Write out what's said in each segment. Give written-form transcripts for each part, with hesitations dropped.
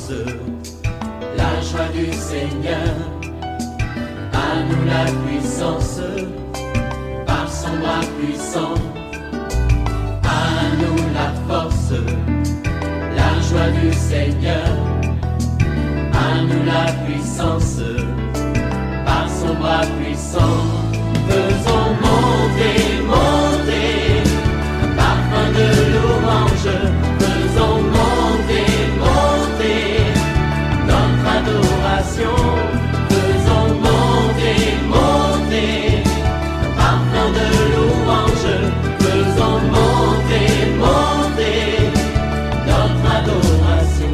force, la joie du Seigneur. À nous la puissance, par son bras puissant. À nous la force, la joie du Seigneur. À nous la puissance, par son bras puissant. Faisons monter, monter, un parfum de louange. Faisons monter, monter, notre adoration. Faisons monter, monter, un parfum de louange. Faisons monter, monter, notre adoration.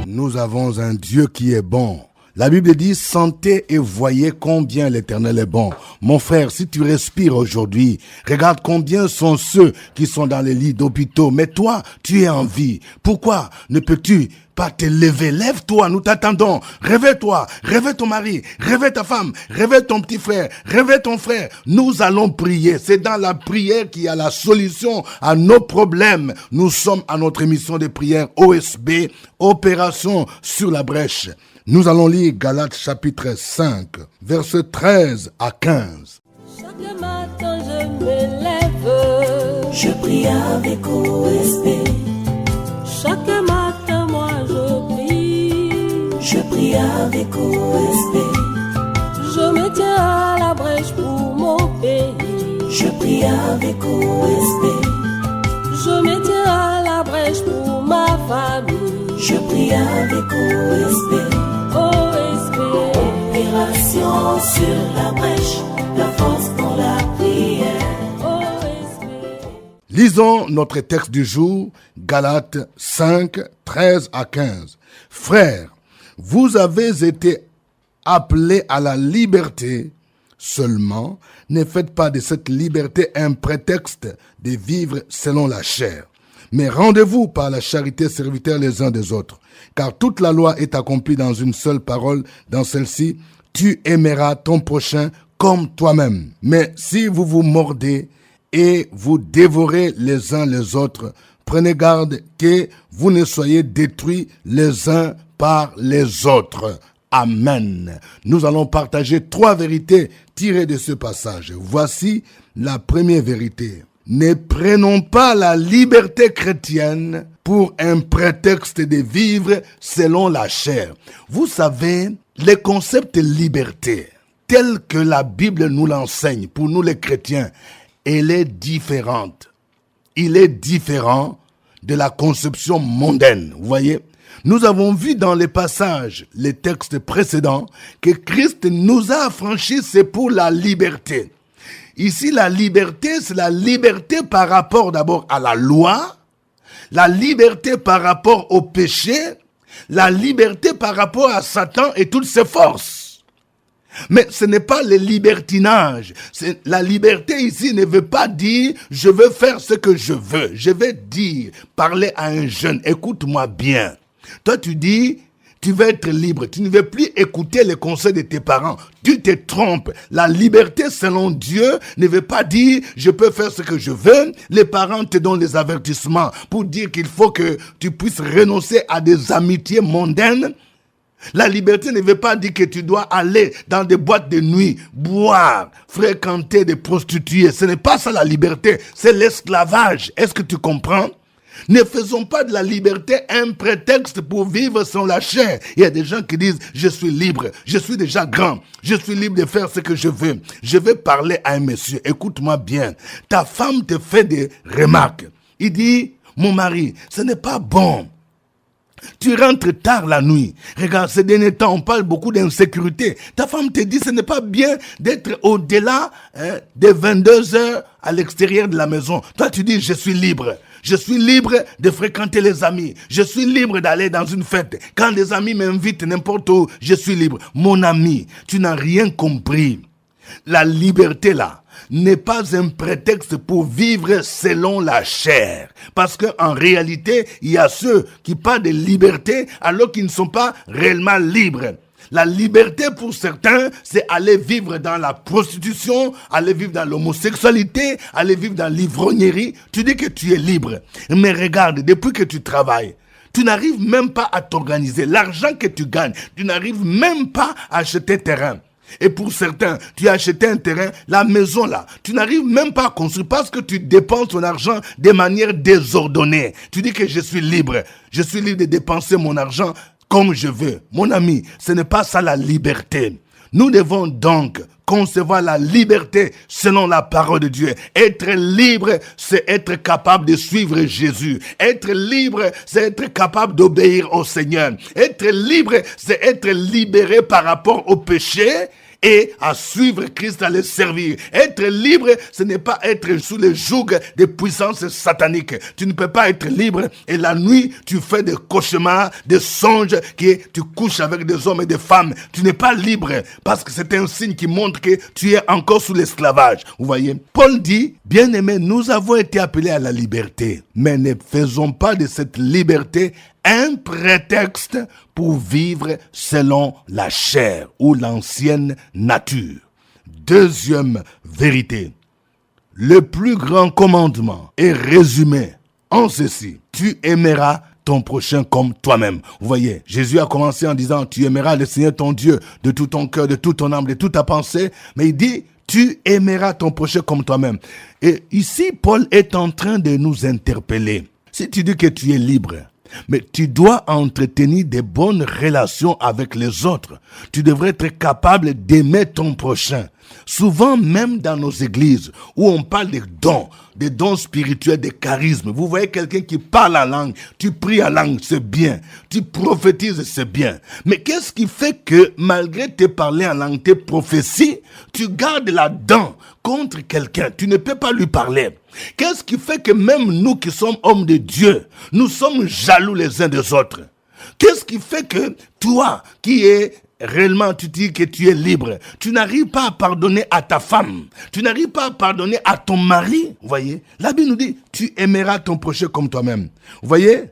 Nous avons un Dieu qui est bon. La Bible dit, sentez et voyez combien l'Éternel est bon. Mon frère, si tu respires aujourd'hui, regarde combien sont ceux qui sont dans les lits d'hôpitaux. Mais toi, tu es en vie. Pourquoi ne peux-tu pas te lever? Lève-toi, nous t'attendons. Réveille-toi, réveille ton mari, réveille ta femme, réveille ton petit frère, réveille ton frère. Nous allons prier. C'est dans la prière qu'il y a la solution à nos problèmes. Nous sommes à notre émission de prière OSB, Opération sur la brèche. Nous allons lire Galates chapitre 5, versets 13 à 15. Chaque matin je me lève, je prie avec OSB. Chaque matin moi je prie avec OSB. Je me tiens à la brèche pour mon pays. Je prie avec OSB. Je me tiens à la brèche pour ma famille. Je prie avec OSB. OSB, opération sur la brèche, la force dans la prière. OSB. Lisons notre texte du jour, Galates 5, 13 à 15. Frères, vous avez été appelés à la liberté, seulement ne faites pas de cette liberté un prétexte de vivre selon la chair. Mais rendez-vous par la charité serviteurs les uns des autres. Car toute la loi est accomplie dans une seule parole, dans celle-ci, tu aimeras ton prochain comme toi-même. Mais si vous vous mordez et vous dévorez les uns les autres, prenez garde que vous ne soyez détruits les uns par les autres. Amen. Nous allons partager 3 vérités tirées de ce passage. Voici la première vérité. Ne prenons pas la liberté chrétienne pour un prétexte de vivre selon la chair. Vous savez, le concept de liberté, tel que la Bible nous l'enseigne, pour nous les chrétiens, elle est différente. Il est différent de la conception mondaine, vous voyez. Nous avons vu dans les passages, les textes précédents, que Christ nous a affranchis, c'est pour la liberté. Ici, la liberté, c'est la liberté par rapport d'abord à la loi, la liberté par rapport au péché, la liberté par rapport à Satan et toutes ses forces. Mais ce n'est pas le libertinage. La liberté ici ne veut pas dire « je veux faire ce que je veux ». Je vais dire, parler à un jeune, écoute-moi bien. Toi, tu dis, tu veux être libre. Tu ne veux plus écouter les conseils de tes parents. Tu te trompes. La liberté selon Dieu ne veut pas dire, je peux faire ce que je veux. Les parents te donnent les avertissements pour dire qu'il faut que tu puisses renoncer à des amitiés mondaines. La liberté ne veut pas dire que tu dois aller dans des boîtes de nuit, boire, fréquenter des prostituées. Ce n'est pas ça la liberté, c'est l'esclavage. Est-ce que tu comprends? Ne faisons pas de la liberté un prétexte pour vivre sans la chair. Il y a des gens qui disent, je suis libre, je suis déjà grand, je suis libre de faire ce que je veux. Je vais parler à un monsieur, écoute-moi bien. Ta femme te fait des remarques. Il dit, mon mari, ce n'est pas bon. Tu rentres tard la nuit. Regarde, ces derniers temps, on parle beaucoup d'insécurité. Ta femme te dit, ce n'est pas bien d'être au-delà des 22 heures à l'extérieur de la maison. Toi, tu dis, je suis libre. Je suis libre de fréquenter les amis. Je suis libre d'aller dans une fête. Quand les amis m'invitent n'importe où, je suis libre. Mon ami, tu n'as rien compris. La liberté là n'est pas un prétexte pour vivre selon la chair. Parce qu'en réalité, il y a ceux qui parlent de liberté alors qu'ils ne sont pas réellement libres. La liberté pour certains, c'est aller vivre dans la prostitution, aller vivre dans l'homosexualité, aller vivre dans l'ivrognerie. Tu dis que tu es libre. Mais regarde, depuis que tu travailles, Tu n'arrives même pas à t'organiser. L'argent que tu gagnes, tu n'arrives même pas à acheter terrain. Et pour certains, tu as acheté un terrain, la maison là, tu n'arrives même pas à construire parce que tu dépenses ton argent de manière désordonnée. Tu dis que je suis libre de dépenser mon argent comme je veux. Mon ami, ce n'est pas ça la liberté. Nous devons donc concevoir la liberté selon la parole de Dieu. Être libre, c'est être capable de suivre Jésus. Être libre, c'est être capable d'obéir au Seigneur. Être libre, c'est être libéré par rapport au péché et à suivre Christ, à le servir. Être libre, ce n'est pas être sous le joug des puissances sataniques. Tu ne peux pas être libre et la nuit, tu fais des cauchemars, des songes, tu couches avec des hommes et des femmes. Tu n'es pas libre parce que c'est un signe qui montre que tu es encore sous l'esclavage. Vous voyez, Paul dit, bien-aimés, nous avons été appelés à la liberté, mais ne faisons pas de cette liberté un prétexte pour vivre selon la chair ou l'ancienne nature. Deuxième vérité, le plus grand commandement est résumé en ceci: tu aimeras ton prochain comme toi-même. Vous voyez, Jésus a commencé en disant, tu aimeras le Seigneur ton Dieu de tout ton cœur, de toute ton âme, de toute ta pensée, mais il dit, tu aimeras ton prochain comme toi-même. Et ici, Paul est en train de nous interpeller. Si tu dis que tu es libre, mais tu dois entretenir des bonnes relations avec les autres. Tu devrais être capable d'aimer ton prochain. Souvent, même dans nos églises, où on parle des dons spirituels, des charismes. Vous voyez quelqu'un qui parle en langue, tu pries en langue, c'est bien. Tu prophétises, c'est bien. Mais qu'est-ce qui fait que, malgré tes parler en langue, tes prophéties, tu gardes la dent contre quelqu'un? Tu ne peux pas lui parler. Qu'est-ce qui fait que même nous qui sommes hommes de Dieu, nous sommes jaloux les uns des autres? Qu'est-ce qui fait que toi, qui es réellement, tu dis que tu es libre, tu n'arrives pas à pardonner à ta femme, tu n'arrives pas à pardonner à ton mari? Vous voyez, la Bible nous dit, tu aimeras ton prochain comme toi-même. Vous voyez,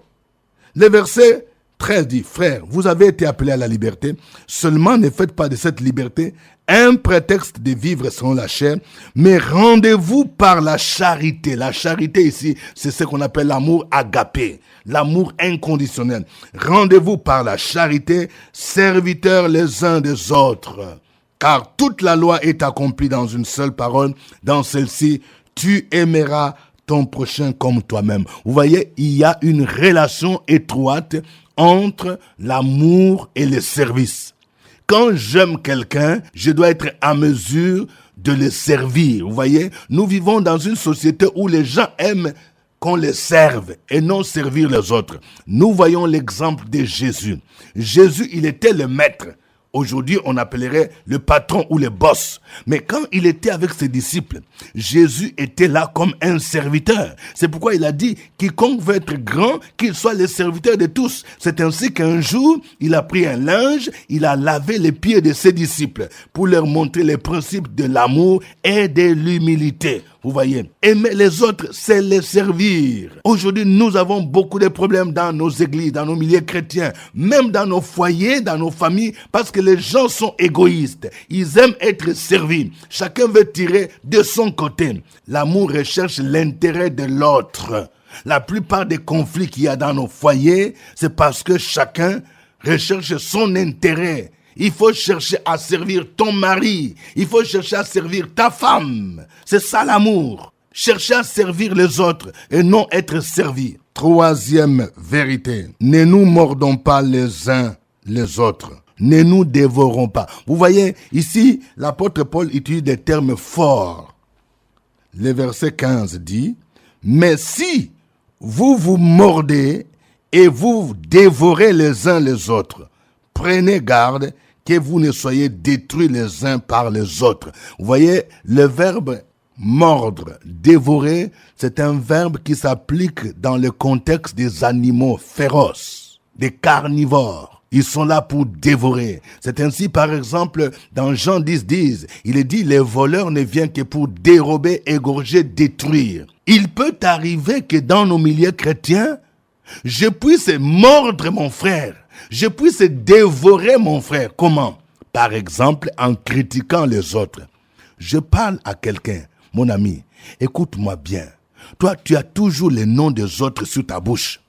le verset 13 dit, frères, vous avez été appelés à la liberté, seulement ne faites pas de cette liberté un prétexte de vivre selon la chair, mais rendez-vous par la charité. La charité ici, c'est ce qu'on appelle l'amour agapé, l'amour inconditionnel. Rendez-vous par la charité, serviteurs les uns des autres. Car toute la loi est accomplie dans une seule parole, dans celle-ci, tu aimeras ton prochain comme toi-même. Vous voyez, il y a une relation étroite entre l'amour et le service. Quand j'aime quelqu'un, je dois être en mesure de le servir. Vous voyez, nous vivons dans une société où les gens aiment qu'on les serve et non servir les autres. Nous voyons l'exemple de Jésus. Jésus, il était le maître. Aujourd'hui, on appellerait le patron ou le boss. Mais quand il était avec ses disciples, Jésus était là comme un serviteur. C'est pourquoi il a dit, quiconque veut être grand, qu'il soit le serviteur de tous. C'est ainsi qu'un jour, il a pris un linge, il a lavé les pieds de ses disciples pour leur montrer les principes de l'amour et de l'humilité. Vous voyez, aimer les autres, c'est les servir. Aujourd'hui, nous avons beaucoup de problèmes dans nos églises, dans nos milieux chrétiens, même dans nos foyers, dans nos familles, parce que les gens sont égoïstes. Ils aiment être servis. Chacun veut tirer de son côté. L'amour recherche l'intérêt de l'autre. La plupart des conflits qu'il y a dans nos foyers, c'est parce que chacun recherche son intérêt. Il faut chercher à servir ton mari. Il faut chercher à servir ta femme. C'est ça l'amour. Chercher à servir les autres et non être servi. Troisième vérité. Ne nous mordons pas les uns les autres. Ne nous dévorons pas. Vous voyez, ici, l'apôtre Paul utilise des termes forts. Le verset 15 dit, « Mais si vous vous mordez et vous dévorez les uns les autres, prenez garde que vous ne soyez détruits les uns par les autres. » Vous voyez, le verbe mordre, dévorer, c'est un verbe qui s'applique dans le contexte des animaux féroces, des carnivores. Ils sont là pour dévorer. C'est ainsi, par exemple, dans Jean 10, il est dit, les voleurs ne viennent que pour dérober, égorger, détruire. Il peut arriver que dans nos milieux chrétiens, je puisse mordre mon frère. Je puisse dévorer mon frère. Comment? Par exemple, en critiquant les autres. Je parle à quelqu'un, mon ami, écoute-moi bien. Toi, tu as toujours les noms des autres sur ta bouche.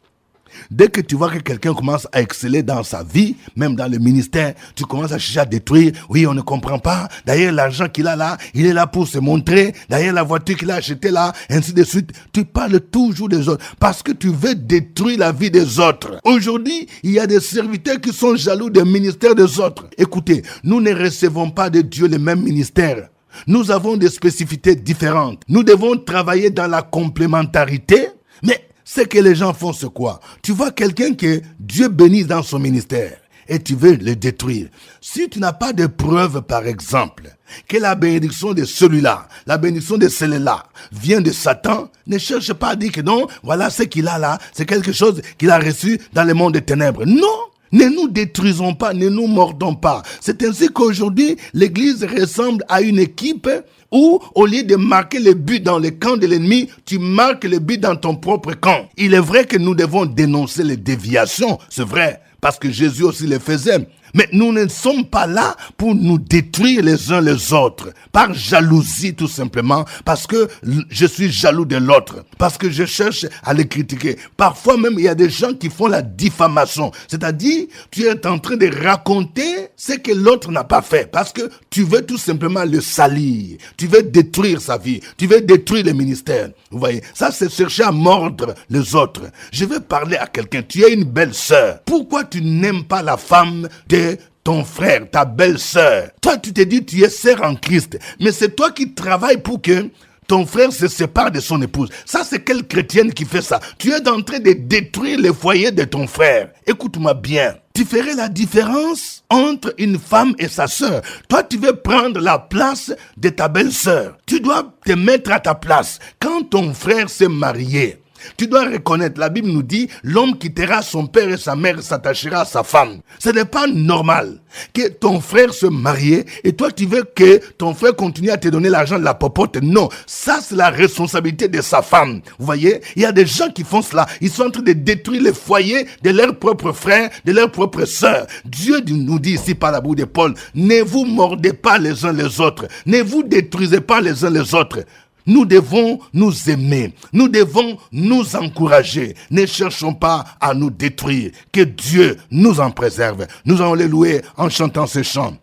Dès que tu vois que quelqu'un commence à exceller dans sa vie, même dans le ministère, tu commences à chercher à détruire. Oui, on ne comprend pas. D'ailleurs, l'argent qu'il a là, il est là pour se montrer. D'ailleurs, la voiture qu'il a achetée là, ainsi de suite. Tu parles toujours des autres parce que tu veux détruire la vie des autres. Aujourd'hui, il y a des serviteurs qui sont jaloux des ministères des autres. Écoutez, nous ne recevons pas de Dieu le même ministère. Nous avons des spécificités différentes. Nous devons travailler dans la complémentarité, mais ce que les gens font, c'est quoi? Tu vois quelqu'un que Dieu bénit dans son ministère et tu veux le détruire. Si tu n'as pas de preuve, par exemple, que la bénédiction de celui-là, la bénédiction de celui-là vient de Satan, ne cherche pas à dire que non, voilà ce qu'il a là, c'est quelque chose qu'il a reçu dans le monde des ténèbres. Non! Ne nous détruisons pas, ne nous mordons pas. C'est ainsi qu'aujourd'hui, l'Église ressemble à une équipe où, au lieu de marquer le but dans le camp de l'ennemi, tu marques le but dans ton propre camp. Il est vrai que nous devons dénoncer les déviations, c'est vrai, parce que Jésus aussi le faisait. Mais nous ne sommes pas là pour nous détruire les uns les autres, par jalousie tout simplement, parce que je suis jaloux de l'autre, parce que je cherche à le critiquer. Parfois même, il y a des gens qui font la diffamation, c'est-à-dire tu es en train de raconter ce que l'autre n'a pas fait, parce que tu veux tout simplement le salir, tu veux détruire sa vie, tu veux détruire le ministère. Vous voyez, ça c'est chercher à mordre les autres. Je vais parler à quelqu'un, tu es une belle sœur. Pourquoi tu n'aimes pas la femme de ton frère, ta belle-sœur? Toi, tu te dis, tu es sœur en Christ. Mais c'est toi qui travailles pour que ton frère se sépare de son épouse. Ça, c'est quelle chrétienne qui fait ça? Tu es en train de détruire le foyer de ton frère. Écoute-moi bien. Tu ferais la différence entre une femme et sa sœur. Toi, tu veux prendre la place de ta belle-sœur. Tu dois te mettre à ta place. Quand ton frère s'est marié, tu dois reconnaître, la Bible nous dit, l'homme quittera son père et sa mère et s'attachera à sa femme. Ce n'est pas normal que ton frère se marie et toi tu veux que ton frère continue à te donner l'argent de la popote. Non, ça c'est la responsabilité de sa femme. Vous voyez, il y a des gens qui font cela. Ils sont en train de détruire les foyers de leurs propres frères, de leurs propres sœurs. Dieu nous dit ici par la bouche de Paul, ne vous mordez pas les uns les autres. Ne vous détruisez pas les uns les autres. Nous devons nous aimer, nous devons nous encourager, ne cherchons pas à nous détruire, que Dieu nous en préserve. Nous allons les louer en chantant ce chant.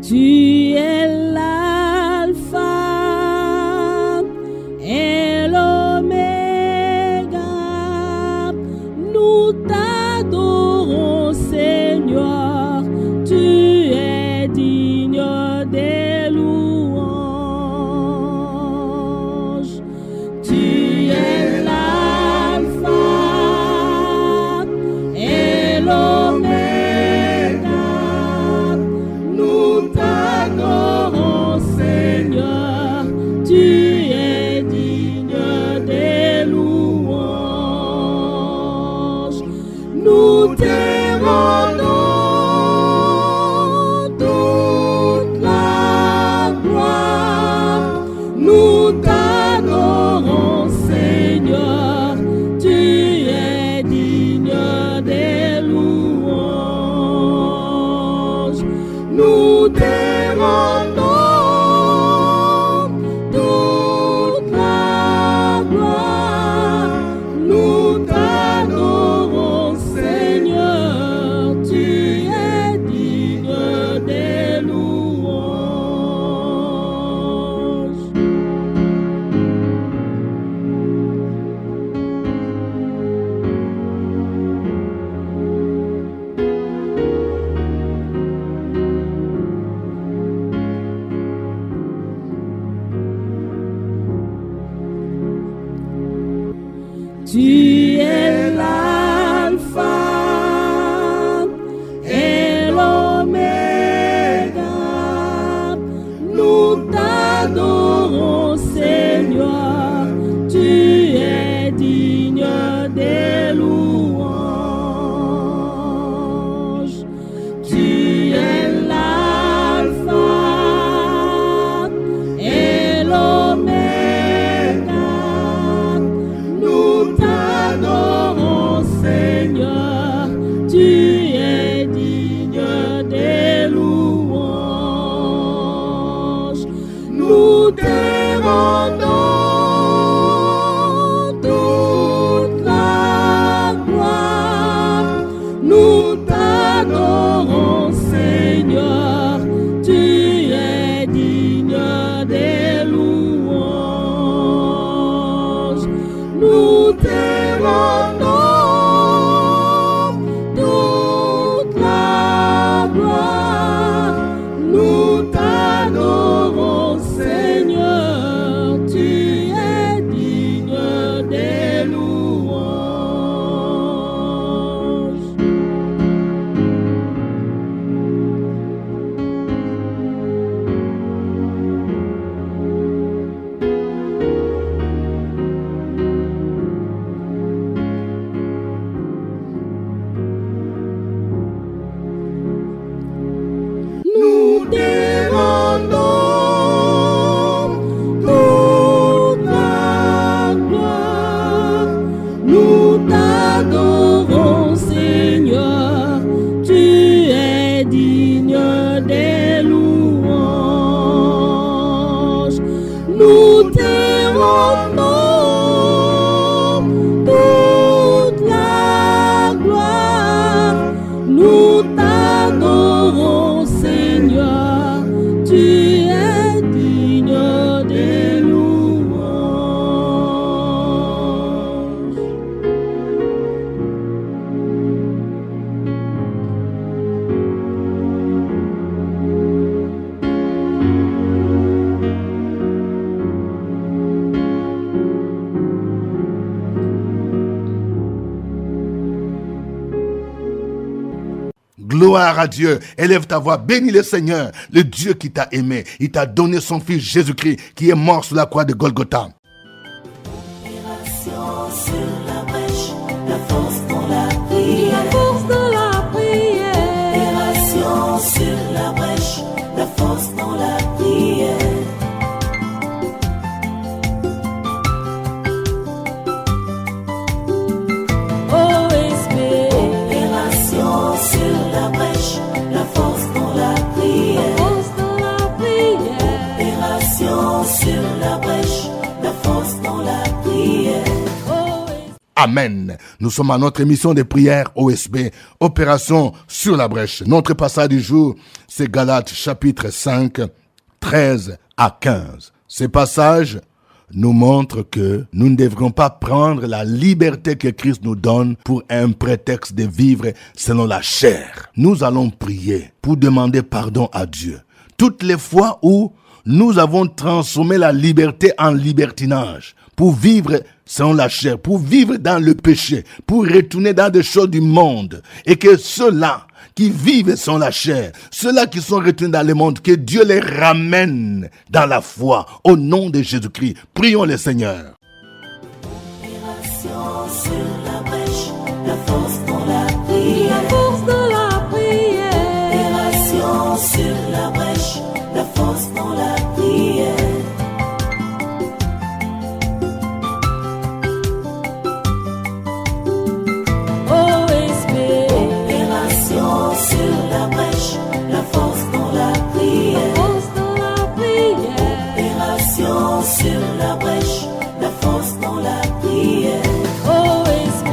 Tu es l'alpha et l'oméga. Nous t'adorons, Seigneur. Tu es digne des louanges. Tu es l'alpha et l'oméga. T'adorons, Seigneur, tu es digne des louanges. Nous te rendons toute la gloire. Nous t'adorons, Seigneur, tu es digne des louanges. Nous te rendons toute la gloire. Nous t'adorons, Seigneur, tu es digne des louanges. Tu es l'alpha et l'oméga. Nous t'adorons, Seigneur. Tu es digne des louanges. Tu es l'alpha et l'oméga. rendons toute la gloire. Nous t'adorons, Seigneur, tu es digne des louanges. Nous te rendons toute la gloire. Nous t'adorons, Seigneur, tu es digne des louanges. Nous te rendons toute la gloire. Nous t'adorons, Seigneur, tu es digne des louanges. Nous te rendons toute la gloire. Nous t'adorons, Seigneur, tu es digne des louanges. Gloire à Dieu. Élève ta voix. Bénis le Seigneur, le Dieu qui t'a aimé. Il t'a donné son Fils Jésus-Christ qui est mort sur la croix de Golgotha. Opération sur la brèche, la force dans la prière. La force de la prière. Opération sur la brèche, la force dans la prière. OSB. Opération sur la brèche, la force dans la prière. Force de la prière. Opération sur la brèche, la force dans la prière. Amen. Nous sommes à notre émission de prière OSB, Opération sur la brèche. Notre passage du jour, c'est Galates chapitre 5, 13 à 15. Ces passages nous montrent que nous ne devrions pas prendre la liberté que Christ nous donne pour un prétexte de vivre selon la chair. Nous allons prier pour demander pardon à Dieu. Toutes les fois où nous avons transformé la liberté en libertinage, pour vivre selon la chair, pour vivre dans le péché, pour retourner dans des choses du monde, et que ceux-là qui vivent selon la chair, ceux-là qui sont retournés dans le monde, que Dieu les ramène dans la foi, au nom de Jésus-Christ. Prions le Seigneur. Opération sur la brèche, la force dans la prière. La force de la prière. Opération sur la brèche, la force dans la prière. OSB. Opération sur la brèche, la force dans la prière. Force de la prière. Opération sur la brèche, la force dans la prière. OSB.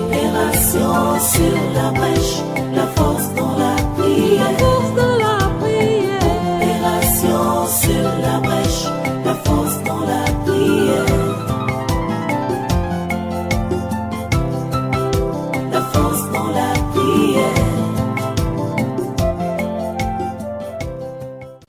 Opération sur la brèche, la force dans la prière. La force de la prière. Opération sur la brèche, la force dans la prière. La force dans la prière.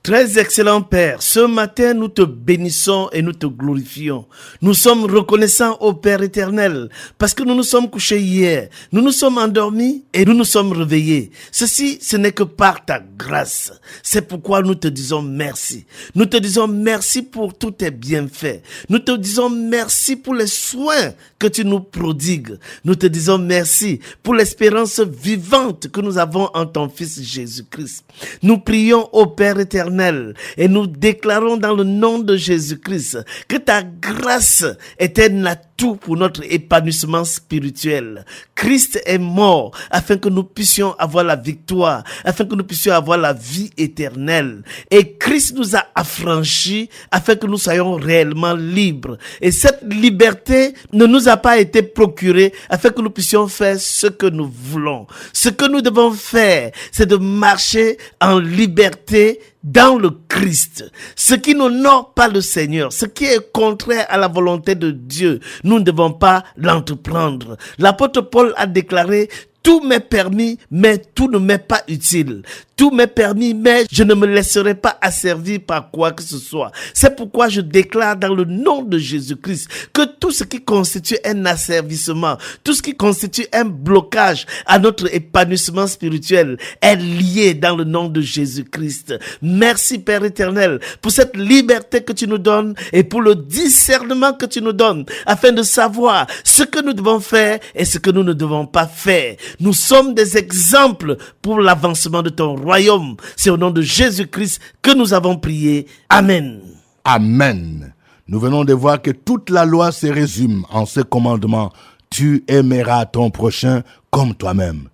Très excellent Père, ce matin nous te bénissons et nous te glorifions. Nous sommes reconnaissants au Père éternel parce que nous nous sommes couchés hier, nous nous sommes endormis et nous nous sommes réveillés. Ceci, ce n'est que par ta grâce. C'est pourquoi nous te disons merci. Nous te disons merci pour tous tes bienfaits. Nous te disons merci pour les soins que tu nous prodigues. Nous te disons merci pour l'espérance vivante que nous avons en ton Fils Jésus-Christ. Nous prions au Père éternel éternel. Et nous déclarons dans le nom de Jésus-Christ que ta grâce est un atout pour notre épanouissement spirituel. Christ est mort afin que nous puissions avoir la victoire, afin que nous puissions avoir la vie éternelle. Et Christ nous a affranchis afin que nous soyons réellement libres. Et cette liberté ne nous a pas été procurée afin que nous puissions faire ce que nous voulons. Ce que nous devons faire, c'est de marcher en liberté dans le Christ. Ce qui n'honore pas le Seigneur, ce qui est contraire à la volonté de Dieu, nous ne devons pas l'entreprendre. L'apôtre Paul a déclaré: tout m'est permis, mais tout ne m'est pas utile. Tout m'est permis, mais je ne me laisserai pas asservir par quoi que ce soit. C'est pourquoi je déclare dans le nom de Jésus-Christ que tout ce qui constitue un asservissement, tout ce qui constitue un blocage à notre épanouissement spirituel est lié dans le nom de Jésus-Christ. Merci Père éternel pour cette liberté que tu nous donnes et pour le discernement que tu nous donnes afin de savoir ce que nous devons faire et ce que nous ne devons pas faire. Nous sommes des exemples pour l'avancement de ton royaume. C'est au nom de Jésus-Christ que nous avons prié. Amen. Amen. Nous venons de voir que toute la loi se résume en ce commandement: tu aimeras ton prochain comme toi-même.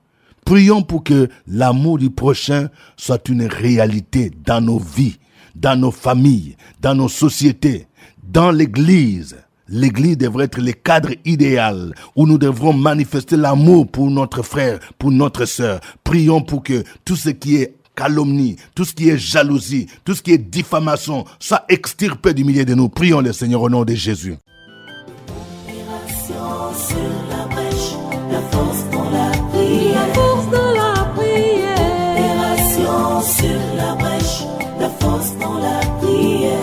Prions pour que l'amour du prochain soit une réalité dans nos vies, dans nos familles, dans nos sociétés, dans l'Église. L'Église devrait être le cadre idéal où nous devrons manifester l'amour pour notre frère, pour notre sœur. Prions pour que tout ce qui est calomnie, tout ce qui est jalousie, tout ce qui est diffamation soit extirpé du milieu de nous. Prions le Seigneur au nom de Jésus. Sur la brèche, la force dans la prière. La force dans la prière. Opération sur la brèche, la force dans la prière.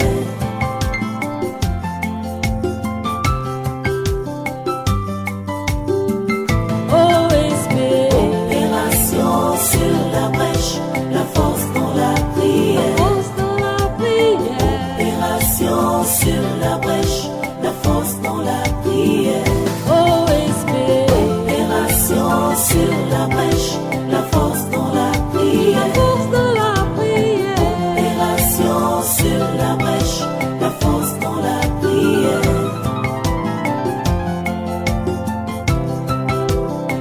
Opération sur la brèche, la force dans la prière. Force dans la prière. Opération sur la brèche, la force dans la prière. Opération sur la brèche, la force dans la prière. Force dans la prière. Opération sur la brèche, la force dans la prière.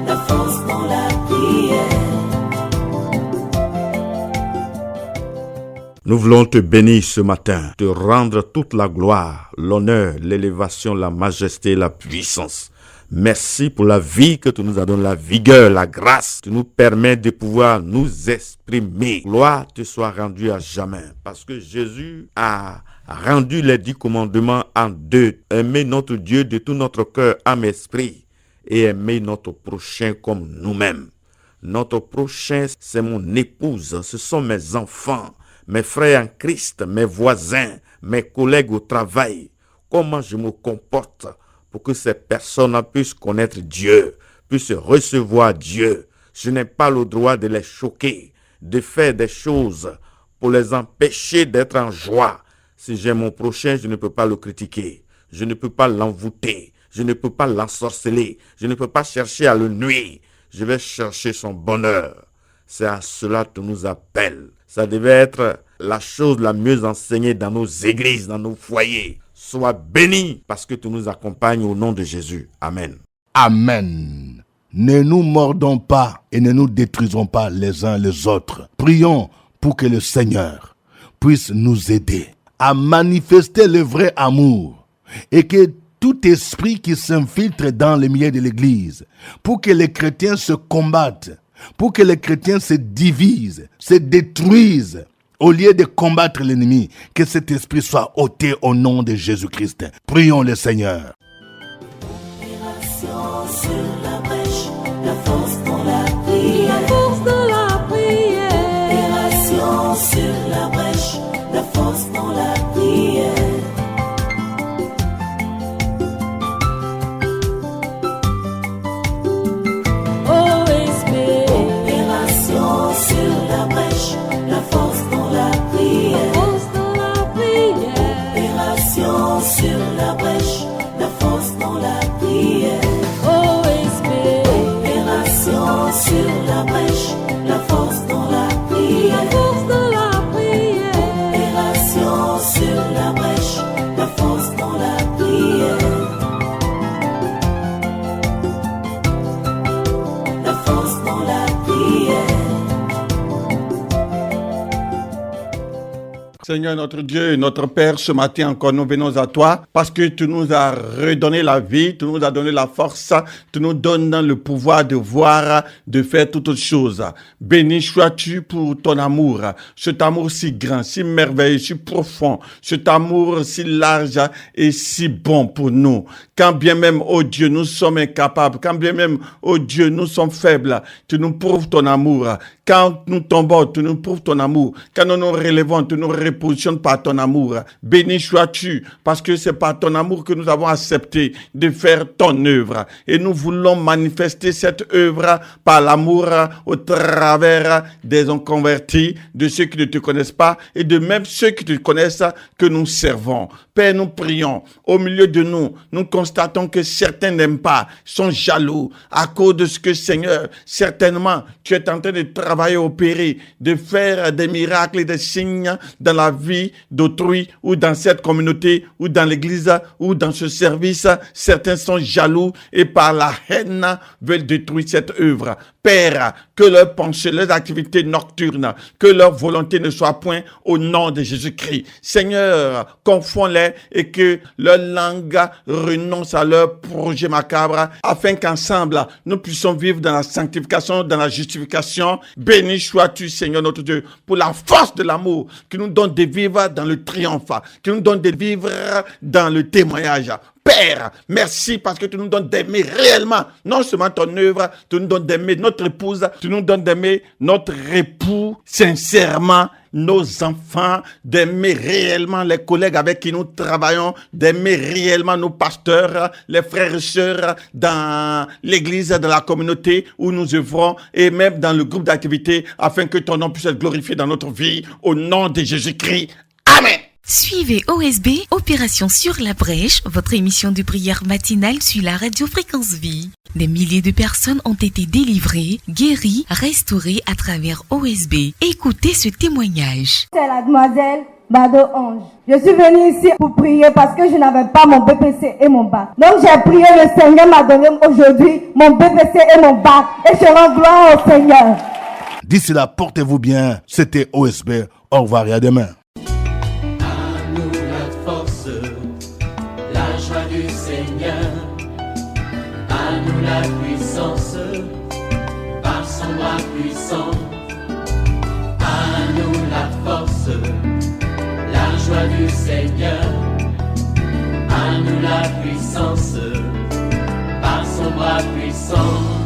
La force dans la prière. Nous voulons te bénir ce matin, te rendre toute la gloire, l'honneur, l'élévation, la majesté et la puissance. Merci pour la vie que tu nous as donnée, la vigueur, la grâce qui nous permet de pouvoir nous exprimer. Gloire te soit rendue à jamais. Parce que Jésus a rendu les 10 commandements en 2. Aimer notre Dieu de tout notre cœur, âme, esprit. Et aimer notre prochain comme nous-mêmes. Notre prochain, c'est mon épouse, ce sont mes enfants, mes frères en Christ, mes voisins, mes collègues au travail. Comment je me comporte pour que ces personnes puissent connaître Dieu, puissent recevoir Dieu. Je n'ai pas le droit de les choquer, de faire des choses pour les empêcher d'être en joie. Si j'ai mon prochain, je ne peux pas le critiquer. Je ne peux pas l'envoûter. Je ne peux pas l'ensorceler. Je ne peux pas chercher à le nuire. Je vais chercher son bonheur. C'est à cela que tu nous appelles. Ça devait être la chose la mieux enseignée dans nos églises, dans nos foyers. Sois béni parce que tu nous accompagnes au nom de Jésus. Amen. Amen. Ne nous mordons pas et ne nous détruisons pas les uns les autres. Prions pour que le Seigneur puisse nous aider à manifester le vrai amour et que tout esprit qui s'infiltre dans le milieu de l'Église, pour que les chrétiens se combattent, pour que les chrétiens se divisent, se détruisent, au lieu de combattre l'ennemi, que cet esprit soit ôté au nom de Jésus-Christ. Prions le Seigneur. Opération sur la brèche, la force dans la prière. Force dans la prière. Opération sur la brèche, la force dans la prière. Opération sur la brèche, la force dans la prière. Force dans la prière. Opération sur la brèche, la force dans la prière. Opération sur la brèche, la force dans la prière. Force dans la prière. Seigneur notre Dieu, notre Père, ce matin encore, nous venons à toi parce que tu nous as redonné la vie, tu nous as donné la force, tu nous donnes le pouvoir de voir, de faire toutes choses. Béni sois-tu pour ton amour, cet amour si grand, si merveilleux, si profond, cet amour si large et si bon pour nous. Quand bien même, oh Dieu, nous sommes incapables, quand bien même, oh Dieu, nous sommes faibles, tu nous prouves ton amour. Quand nous tombons, tu nous prouves ton amour. Quand nous nous relevons, tu nous repositionnes par ton amour. Béni sois-tu, parce que c'est par ton amour que nous avons accepté de faire ton œuvre. Et nous voulons manifester cette œuvre par l'amour au travers des inconvertis, de ceux qui ne te connaissent pas et de même ceux qui te connaissent que nous servons. Père, nous prions. Au milieu de nous, nous constatons que certains n'aiment pas, sont jaloux à cause de ce que, Seigneur, certainement, tu es en train de travailler, opérer, de faire des miracles et des signes dans la vie d'autrui ou dans cette communauté ou dans l'église ou dans ce service. Certains sont jaloux et par la haine veulent détruire cette œuvre. Père, que leurs pensées, leurs activités nocturnes, que leur volonté ne soit point au nom de Jésus-Christ. Seigneur, confonds-les et que leur langue renonce à leur projet macabre afin qu'ensemble, nous puissions vivre dans la sanctification, dans la justification. Béni sois-tu, Seigneur notre Dieu, pour la force de l'amour qui nous donne de vivre dans le triomphe, qui nous donne de vivre dans le témoignage. Père, merci parce que tu nous donnes d'aimer réellement, non seulement ton œuvre, tu nous donnes d'aimer notre épouse, tu nous donnes d'aimer notre époux sincèrement, nos enfants, d'aimer réellement les collègues avec qui nous travaillons, d'aimer réellement nos pasteurs, les frères et sœurs dans l'église, dans la communauté où nous œuvrons et même dans le groupe d'activité afin que ton nom puisse être glorifié dans notre vie au nom de Jésus-Christ. Amen. Suivez OSB, Opération sur la brèche, votre émission de prière matinale sur la radio Fréquence Vie. Des milliers de personnes ont été délivrées, guéries, restaurées à travers OSB. Écoutez ce témoignage. C'est la demoiselle Bado Ange. Je suis venue ici pour prier parce que je n'avais pas mon BPC et mon bac. Donc j'ai prié, le Seigneur m'a donné aujourd'hui mon BPC et mon bac. Et je rends gloire au Seigneur. D'ici là, portez-vous bien. C'était OSB. Au revoir et à demain. La puissance, par son bras puissant, à nous la force, la joie du Seigneur, à nous la puissance, par son bras puissant.